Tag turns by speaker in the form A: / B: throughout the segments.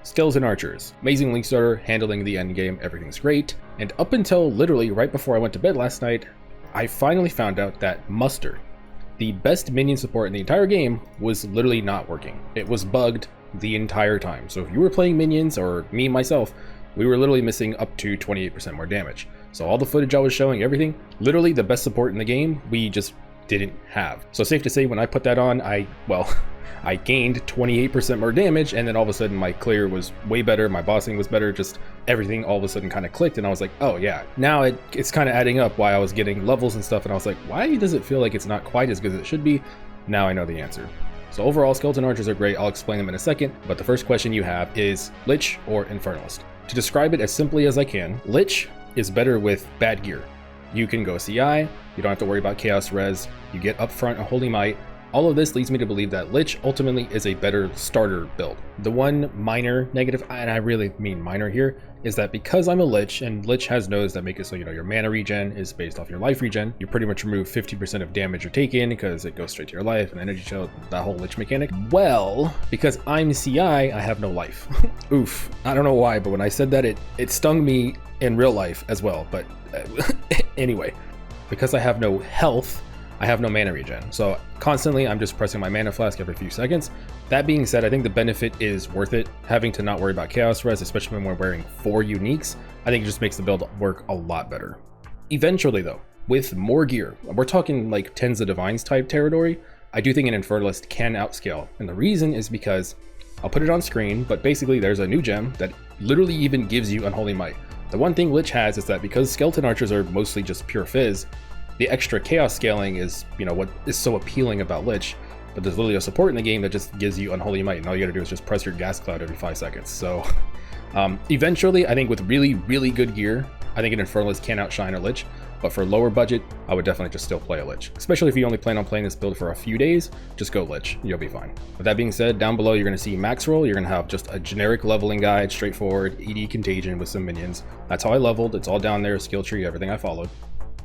A: Skills and archers. Amazing link starter, handling the end game, everything's great. And up until literally right before I went to bed last night, I finally found out that muster, the best minion support in the entire game, was literally not working. It was bugged the entire time. So if you were playing minions, or me myself, we were literally missing up to 28% more damage. So all the footage I was showing, everything, literally the best support in the game, we just didn't have. So safe to say when I put that on, I gained 28% more damage, and then all of a sudden my clear was way better, my bossing was better, just everything all of a sudden kind of clicked, and I was like, oh yeah, now it's kind of adding up why I was getting levels and stuff, and I was like, why does it feel like it's not quite as good as it should be? Now I know the answer. So overall, skeleton archers are great, I'll explain them in a second, but the first question you have is Lich or Infernalist. To describe it as simply as I can, Lich is better with bad gear. You can go CI, you don't have to worry about chaos res, you get upfront a holy might. All of this leads me to believe that Lich ultimately is a better starter build. The one minor negative, and I really mean minor here, is that because I'm a Lich, and Lich has nodes that make it so, your mana regen is based off your life regen, you pretty much remove 50% of damage you're taking because it goes straight to your life and energy shield, that whole Lich mechanic. Well, because I'm CI, I have no life. Oof. I don't know why, but when I said that, it stung me in real life as well. But anyway, because I have no health, I have no mana regen, so constantly I'm just pressing my mana flask every few seconds. That being said, I think the benefit is worth it. Having to not worry about chaos res, especially when we're wearing 4 uniques, I think it just makes the build work a lot better. Eventually though, with more gear, we're talking like tens of divines type territory, I do think an Infernalist can outscale, and the reason is because, I'll put it on screen, but basically there's a new gem that literally even gives you Unholy Might. The one thing Lich has is that because skeleton archers are mostly just pure fizz, the extra chaos scaling is, what is so appealing about Lich, but there's literally a support in the game that just gives you Unholy Might, and all you gotta do is just press your gas cloud every 5 seconds. So eventually, I think with really, really good gear, I think an Infernalist can outshine a Lich, but for lower budget, I would definitely just still play a Lich. Especially if you only plan on playing this build for a few days, just go Lich, you'll be fine. With that being said, down below you're gonna see max roll, you're gonna have just a generic leveling guide, straightforward, ED Contagion with some minions. That's how I leveled, it's all down there, skill tree, everything I followed.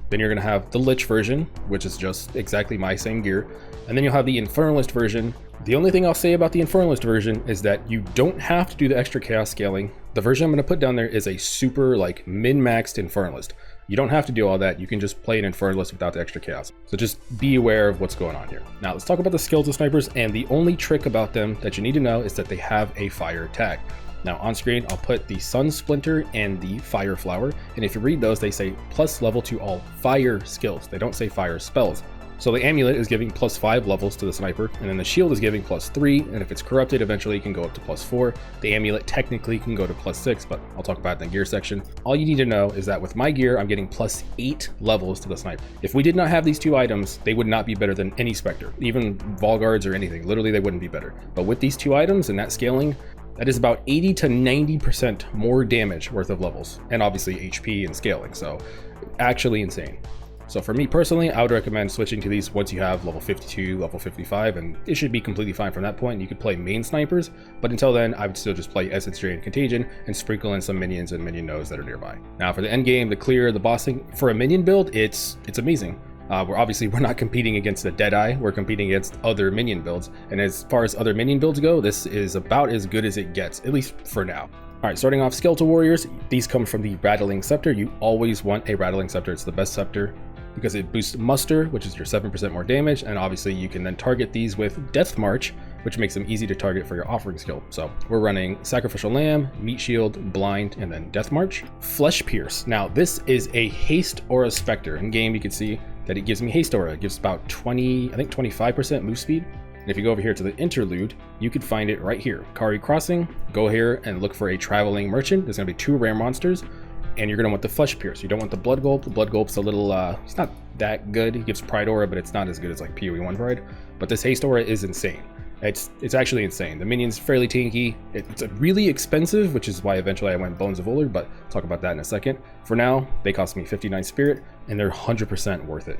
A: Then you're gonna have the Lich version, which is just exactly my same gear. And then you'll have the Infernalist version. The only thing I'll say about the Infernalist version is that you don't have to do the extra chaos scaling. The version I'm gonna put down there is a super min-maxed Infernalist. You don't have to do all that, you can just play an Infernalist without the extra chaos. So just be aware of what's going on here. Now let's talk about the skills of snipers, and the only trick about them that you need to know is that they have a fire tag. Now on screen, I'll put the Sun Splinter and the Fire Flower, and if you read those, they say plus level to all fire skills. They don't say fire spells. So the amulet is giving plus 5 levels to the sniper, and then the shield is giving plus 3, and if it's corrupted, eventually it can go up to plus 4. The amulet technically can go to plus 6, but I'll talk about it in the gear section. All you need to know is that with my gear, I'm getting plus 8 levels to the sniper. If we did not have these 2 items, they would not be better than any Spectre, even Volguards or anything. Literally, they wouldn't be better. But with these 2 items and that scaling, that is about 80 to 90% more damage worth of levels, and obviously HP and scaling, so actually insane. So for me personally, I would recommend switching to these once you have level 52, level 55, and it should be completely fine from that point. You could play main snipers, but until then, I would still just play Essence Drain and Contagion and sprinkle in some minions and minion nodes that are nearby. Now for the end game, the clear, the bossing, for a minion build, it's amazing. We're not competing against the Deadeye, we're competing against other minion builds. And as far as other minion builds go, this is about as good as it gets, at least for now. All right, starting off Skeletal Warriors, these come from the Rattling Scepter. You always want a Rattling Scepter, it's the best scepter because it boosts muster, which is your 7% more damage, and obviously you can then target these with Death March, which makes them easy to target for your offering skill. So we're running Sacrificial Lamb, Meat Shield, Blind, and then Death March. Flesh Pierce. Now this is a haste aura specter. In game you can see that it gives me haste aura. It gives about 25% move speed. And if you go over here to the interlude, you can find it right here. Kari Crossing, go here and look for a traveling merchant. There's gonna be 2 rare monsters, and you're gonna want the Flesh Pierce. You don't want the Blood Gulp. The Blood Gulp's a little, it's not that good. It gives Pride Aura, but it's not as good as like PoE 1 Pride. But this haste aura is insane. It's actually insane. The minion's fairly tanky. It's really expensive, which is why eventually I went Bones of Ullr, but I'll talk about that in a second. For now, they cost me 59 spirit, and they're 100% worth it.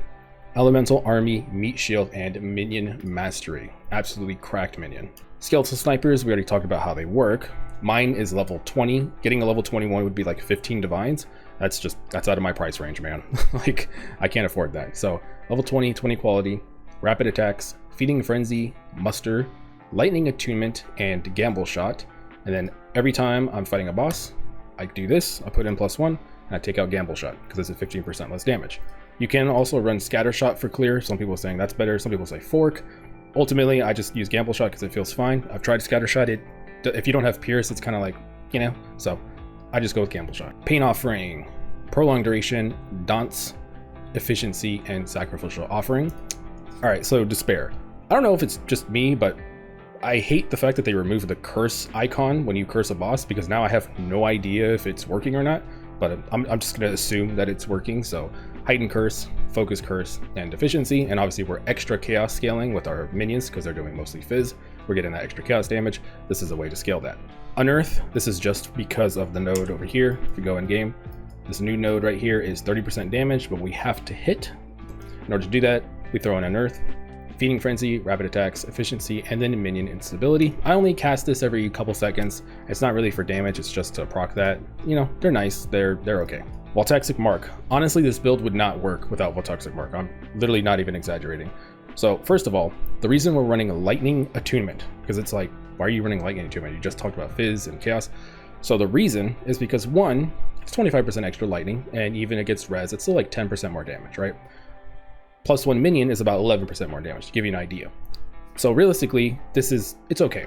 A: Elemental Army, Meat Shield, and Minion Mastery. Absolutely cracked minion. Skeletal Snipers, we already talked about how they work. Mine is level 20. Getting a level 21 would be like 15 divines. That's out of my price range, man. Like, I can't afford that. So level 20, 20 quality, rapid attacks, Feeding Frenzy, Muster, Lightning Attunement, and Gamble Shot. And then every time I'm fighting a boss, I do this, I put in +1, and I take out Gamble Shot, because it's a 15% less damage. You can also run Scatter Shot for clear. Some people are saying that's better, some people say Fork. Ultimately, I just use Gamble Shot because it feels fine. I've tried Scatter Shot. If you don't have Pierce, it's kind of like, you know, so I just go with Gamble Shot. Pain Offering, Prolonged Duration, Dance, Efficiency, and Sacrificial Offering. All right, so Despair. I don't know if it's just me, but I hate the fact that they removed the curse icon when you curse a boss, because now I have no idea if it's working or not, but I'm just gonna assume that it's working. So Heightened Curse, Focus Curse, and Efficiency, and obviously we're extra chaos scaling with our minions because they're doing mostly fizz. We're getting that extra chaos damage. This is a way to scale that. Unearth, this is just because of the node over here. If you go in game, this new node right here is 30% damage, but we have to hit. In order to do that, we throw in Unearth, Feeding Frenzy, Rapid Attacks, Efficiency, and then Minion Instability. I only cast this every couple seconds. It's not really for damage, it's just to proc that. You know, they're nice, they're okay. Voltix Mark. Honestly, this build would not work without Voltix Mark. I'm literally not even exaggerating. So first of all, the reason we're running Lightning Attunement, because it's like, why are you running Lightning Attunement? You just talked about Fizz and Chaos. So the reason is because one, it's 25% extra lightning, and even it gets res, it's still like 10% more damage, right? +1 minion is about 11% more damage, to give you an idea. So realistically, it's okay.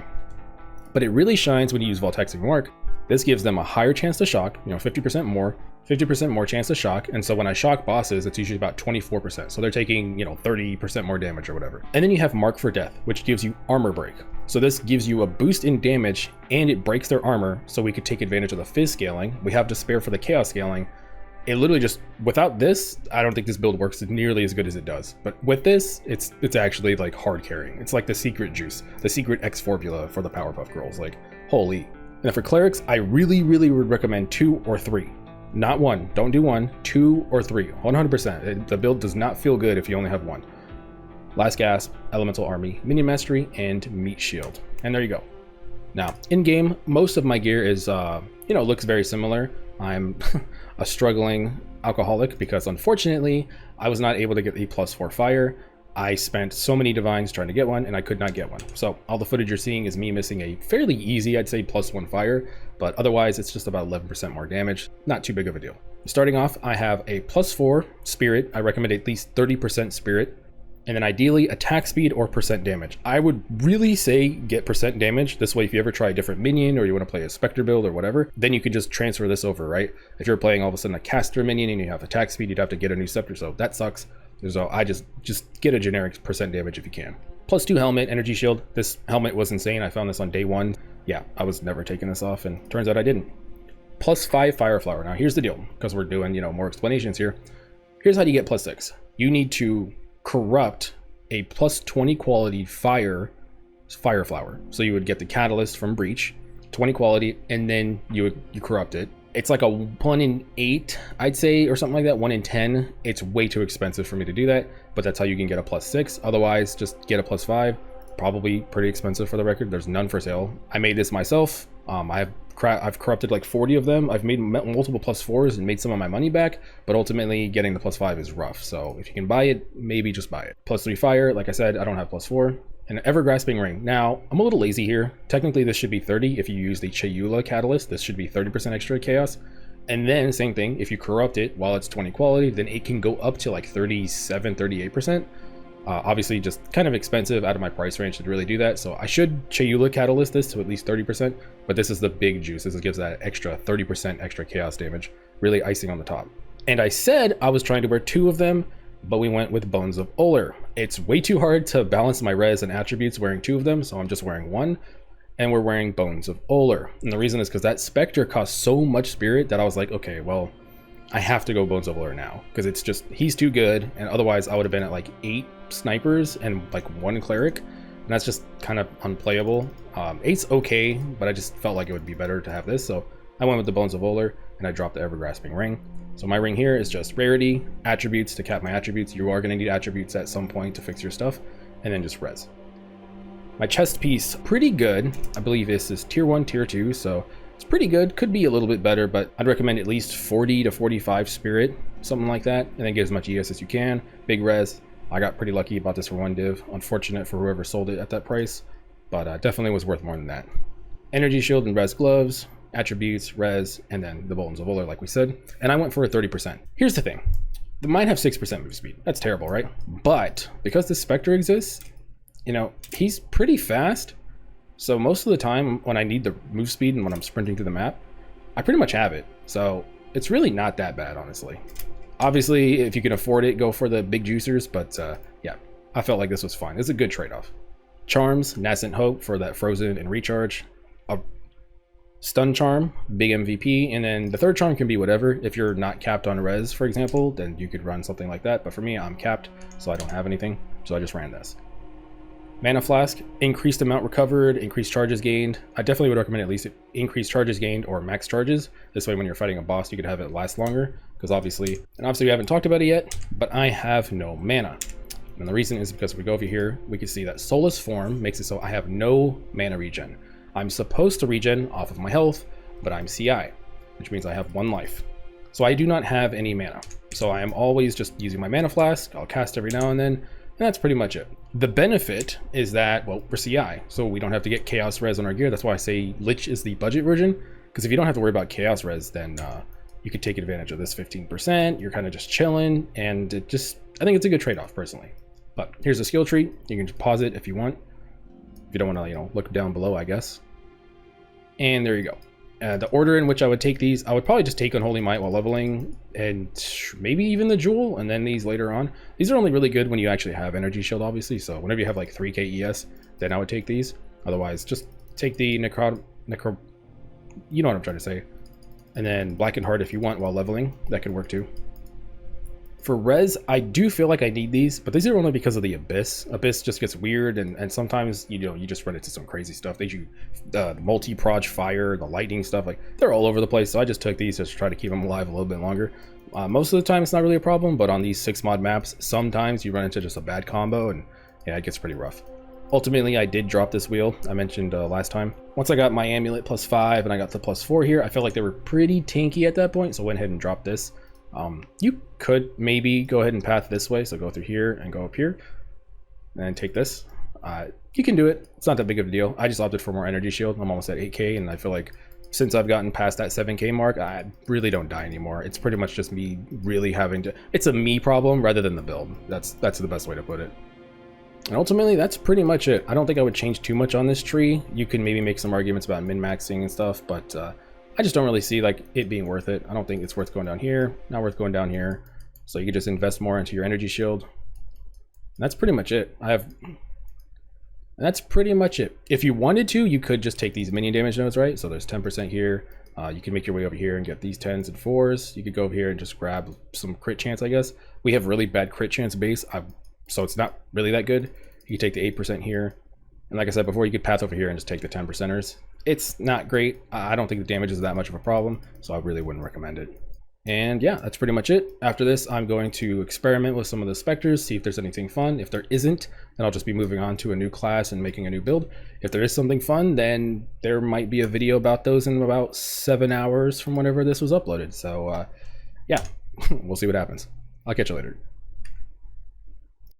A: But it really shines when you use Voltix Mark. This gives them a higher chance to shock, 50% more chance to shock. And so when I shock bosses, it's usually about 24%. So they're taking, 30% more damage or whatever. And then you have Mark for Death, which gives you armor break. So this gives you a boost in damage and it breaks their armor. So we could take advantage of the fizz scaling. We have Despair for the chaos scaling. It literally just, without this, I don't think this build works nearly as good as it does. But with this, it's actually like hard carrying. It's like the secret juice, the secret X formula for the Powerpuff Girls. Like, holy. And for clerics, I really would recommend 2 or 3. Not 1. Don't do 1. 2 or 3. 100%. The build does not feel good if you only have 1. Last Gasp, Elemental Army, Minion Mastery, and Meat Shield. And there you go. Now, in game, most of my gear is, looks very similar. I'm a struggling alcoholic because unfortunately, I was not able to get the +4 fire. I spent so many divines trying to get one and I could not get one. So all the footage you're seeing is me missing a fairly easy, I'd say +1 fire, but otherwise it's just about 11% more damage. Not too big of a deal. Starting off, I have a +4 spirit. I recommend at least 30% spirit. And then ideally attack speed or % damage. I would really say get % damage. This way, if you ever try a different minion or you want to play a Spectre build or whatever, then you can just transfer this over, right? If you're playing all of a sudden a caster minion and you have attack speed, you'd have to get a new scepter, so that sucks. So I just get a generic % damage if you can. +2 helmet, energy shield. This helmet was insane. I found this on day 1. Yeah, I was never taking this off and turns out I didn't. +5 fire flower. Now here's the deal, because we're doing, more explanations here. Here's how you get +6. You need to corrupt a +20 quality fire flower. So you would get the catalyst from Breach, 20 quality, and then you corrupt it. It's like a 1 in 8, I'd say, or something like that. 1 in 10. It's way too expensive for me to do that, but that's how you can get a +6. Otherwise, just get a +5. Probably pretty expensive for the record. There's none for sale. I made this myself. I've corrupted like 40 of them. I've made multiple +4s and made some of my money back, but ultimately getting the +5 is rough. So if you can buy it, maybe just buy it. +3 fire, like I said, I don't have +4. And an Ever-Grasping Ring. Now, I'm a little lazy here. Technically, this should be 30. If you use the Chayula Catalyst, this should be 30% extra chaos. And then, same thing, if you corrupt it while it's 20 quality, then it can go up to like 37, 38%. Obviously, just kind of expensive out of my price range to really do that. So I should Chayula Catalyst this to at least 30%, but this is the big juice. This gives that extra 30% extra chaos damage, really icing on the top. And I said I was trying to wear 2 of them, but we went with Bones of Uller. It's way too hard to balance my res and attributes wearing 2 of them, so I'm just wearing 1. And we're wearing Bones of Uller. And the reason is because that Spectre costs so much spirit that I was like, okay, well, I have to go Bones of Uller now, because it's just, he's too good, and otherwise I would have been at like 8 snipers and like 1 cleric, and that's just kind of unplayable. 8's okay, but I just felt like it would be better to have this, so I went with the Bones of Uller, and I dropped the Ever-Grasping Ring. So my ring here is just rarity, attributes to cap my attributes. You are going to need attributes at some point to fix your stuff, and then just res. My chest piece, pretty good. I believe this is tier 1, tier 2, so it's pretty good. Could be a little bit better, but I'd recommend at least 40 to 45 spirit, something like that, and then get as much ES as you can. Big res. I got pretty lucky about this for 1 div. Unfortunate for whoever sold it at that price, but definitely was worth more than that. energy shield and res gloves, attributes, res, and then the Boltons of Uller, like we said. And I went for a 30%. Here's the thing. The mine have 6% move speed. That's terrible, right? But because this Spectre exists, you know, he's pretty fast. So most of the time when I need the move speed and when I'm sprinting through the map, I pretty much have it. So it's really not that bad, honestly. Obviously, if you can afford it, go for the big juicers. But yeah, I felt like this was fine. It's a good trade-off. Charms, Nascent Hope for that frozen and recharge. A stun charm, big MVP, and then the third charm can be whatever. If you're not capped on res, for example, then you could run something like that. But for me, I'm capped, so I don't have anything. So I just ran this. Mana Flask, increased amount recovered, increased charges gained. I definitely would recommend at least increased charges gained or max charges. This way when you're fighting a boss, you could have it last longer. Because obviously we haven't talked about it yet, but I have no mana. And the reason is because if we go over here, we can see that Soulless Form makes it so I have no mana regen. I'm supposed to regen off of my health, but I'm CI, which means I have 1 life. So I do not have any mana. So I am always just using my Mana Flask. I'll cast every now and then, and that's pretty much it. The benefit is that, well, we're CI, so we don't have to get Chaos Res on our gear. That's why I say Lich is the budget version, because if you don't have to worry about Chaos Res, then you could take advantage of this 15%. You're kind of just chilling, and I think it's a good trade-off, personally. But here's a skill tree. You can just pause it if you want. If you don't want to, you know, look down below, I guess. And there you go. The order in which I would take these, I would probably just take Unholy Might while leveling, and maybe even the Jewel, and then these later on. These are only really good when you actually have Energy Shield, obviously, so whenever you have like 3k ES, then I would take these. Otherwise, just take the you know what I'm trying to say. And then Blackened Heart if you want while leveling, that could work too. For res, I do feel like I need these, but these are only because of the Abyss. Abyss just gets weird, and sometimes, you know, you just run into some crazy stuff. They do the multi-proj fire, the lightning stuff, like, they're all over the place, so I just took these just to try to keep them alive a little bit longer. Most of the time, it's not really a problem, but on these 6 mod maps, sometimes you run into just a bad combo, and yeah, it gets pretty rough. Ultimately, I did drop this wheel, I mentioned last time. Once I got my amulet +5, and I got the +4 here, I felt like they were pretty tanky at that point, so I went ahead and dropped this. You could maybe go ahead and path this way, so go through here and go up here and take this. You can do it. It's not that big of a deal. I just opted for more energy shield. I'm almost at 8k, and I feel like since I've gotten past that 7k mark, I really don't die anymore. It's pretty much just me really having to, it's a me problem rather than the build. That's the best way to put it. And ultimately, that's pretty much it. I don't think I would change too much on this tree. You can maybe make some arguments about min-maxing and stuff, but I just don't really see like it being worth it. I don't think it's worth going down here, not worth going down here. So you can just invest more into your energy shield. And that's pretty much it. That's pretty much it. If you wanted to, you could just take these minion damage nodes, right? So there's 10% here. You can make your way over here and get these 10s and 4s. You could go over here and just grab some crit chance, I guess. We have really bad crit chance base, so it's not really that good. You can take the 8% here. And like I said before, you could path over here and just take the 10%ers. It's not great. I don't think the damage is that much of a problem, so I really wouldn't recommend it. And yeah, that's pretty much it. After this, I'm going to experiment with some of the specters, see if there's anything fun. If there isn't, then I'll just be moving on to a new class and making a new build. If there is something fun, then there might be a video about those in about 7 hours from whenever this was uploaded. So yeah, we'll see what happens. I'll catch you later.